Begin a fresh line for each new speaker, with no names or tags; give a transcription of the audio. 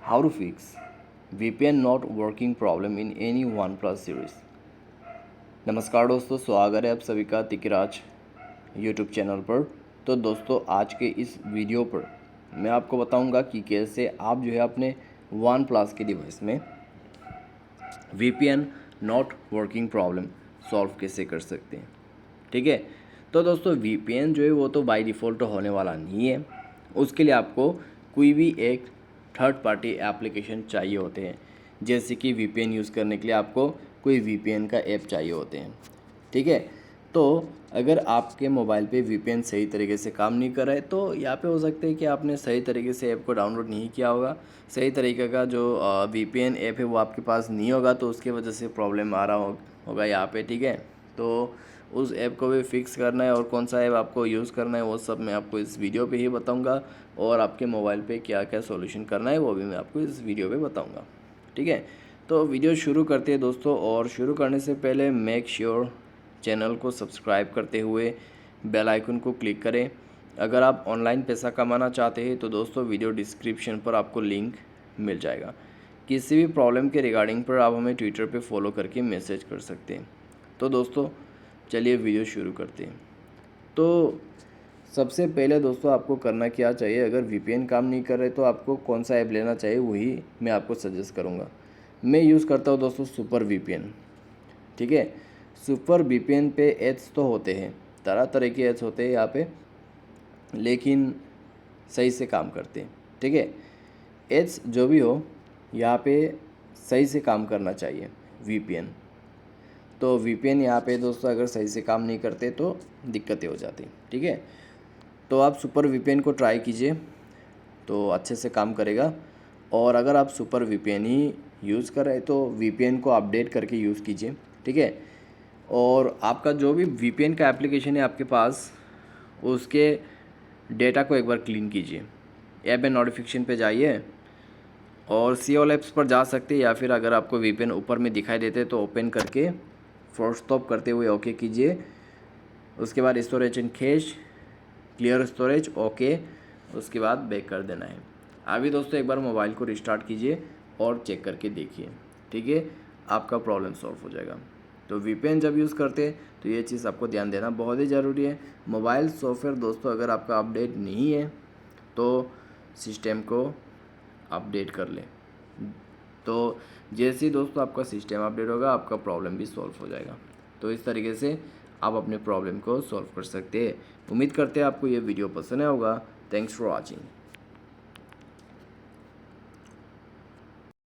How to fix VPN not working problem in any OnePlus series। नमस्कार दोस्तों, स्वागत है आप सभी का तिकराज यूट्यूब चैनल पर। तो दोस्तों, आज के इस वीडियो पर मैं आपको बताऊंगा कि कैसे आप जो है अपने OnePlus के डिवाइस में VPN not working problem solve कैसे कर सकते हैं। ठीक है, तो दोस्तों VPN जो है वो तो बाय डिफ़ॉल्ट होने वाला नहीं है। उसके लिए आपको कोई भी एक थर्ड पार्टी एप्लीकेशन चाहिए होते हैं। जैसे कि VPN यूज़ करने के लिए आपको कोई VPN का ऐप चाहिए होते हैं। ठीक है, तो अगर आपके मोबाइल पे VPN सही तरीके से काम नहीं कर रहा है तो यहाँ पे हो सकता है कि आपने सही तरीके से ऐप को डाउनलोड नहीं किया होगा। सही तरीके का जो VPN ऐप है वो आपके पास नहीं होगा, तो उसके वजह से प्रॉब्लम आ रहा होगा यहाँ पे। ठीक है, तो उस ऐप को भी फिक्स करना है और कौन सा ऐप आपको यूज़ करना है वो सब मैं आपको इस वीडियो पे ही बताऊंगा, और आपके मोबाइल पे क्या क्या सॉल्यूशन करना है वो भी मैं आपको इस वीडियो पे बताऊंगा। ठीक है, तो वीडियो शुरू करते हैं दोस्तों, और शुरू करने से पहले मेक श्योर चैनल को सब्सक्राइब करते हुए बेल आइकन को क्लिक करें। अगर आप ऑनलाइन पैसा कमाना चाहते हैं तो दोस्तों वीडियो डिस्क्रिप्शन पर आपको लिंक मिल जाएगा। किसी भी प्रॉब्लम के रिगार्डिंग पर आप हमें ट्विटर पे फॉलो करके मैसेज कर सकते हैं। तो दोस्तों चलिए वीडियो शुरू करते हैं। तो सबसे पहले दोस्तों आपको करना क्या चाहिए, अगर VPN काम नहीं कर रहे तो आपको कौन सा ऐप लेना चाहिए वही मैं आपको सजेस्ट करूँगा। मैं यूज़ करता हूँ दोस्तों सुपर VPN। ठीक है, सुपर VPN पे एड्स तो होते हैं, तरह तरह के एड्स होते हैं यहाँ पे, लेकिन सही से काम करते हैं। ठीक है, एड्स जो भी हो यहाँ पे सही से काम करना चाहिए VPN। तो VPN यहाँ पे दोस्तों अगर सही से काम नहीं करते तो दिक्कतें हो जाती। ठीक है, तो आप सुपर VPN को ट्राई कीजिए तो अच्छे से काम करेगा। और अगर आप सुपर VPN ही यूज़ कर रहे हैं तो VPN को अपडेट करके यूज़ कीजिए। ठीक है, और आपका जो भी VPN का एप्लीकेशन है आपके पास, उसके डेटा को एक बार क्लीन कीजिए। ऐप एंड नोटिफिकेशन पे जाइए और सी ऑल ऐप्स पर जा सकते हैं, या फिर अगर आपको VPN ऊपर में दिखाई देते तो ओपन करके फोर्स स्टॉप करते हुए ओके कीजिए। उसके बाद storage and cash, clear storage, okay, उसके बाद बैक कर देना है। अभी दोस्तों एक बार मोबाइल को रिस्टार्ट कीजिए और चेक करके देखिए। ठीक है, आपका प्रॉब्लम सॉल्व हो जाएगा। तो VPN जब यूज़ करते हैं तो ये चीज़ आपको ध्यान देना बहुत ही ज़रूरी है। मोबाइल सॉफ्टवेयर दोस्तों अगर आपका अपडेट नहीं है तो सिस्टम को अपडेट कर लें। तो जैसे ही दोस्तों आपका सिस्टम अपडेट होगा आपका प्रॉब्लम भी सॉल्व हो जाएगा। तो इस तरीके से आप अपने प्रॉब्लम को सॉल्व कर सकते हैं। उम्मीद करते हैं आपको ये वीडियो पसंद आया होगा। Thanks for watching.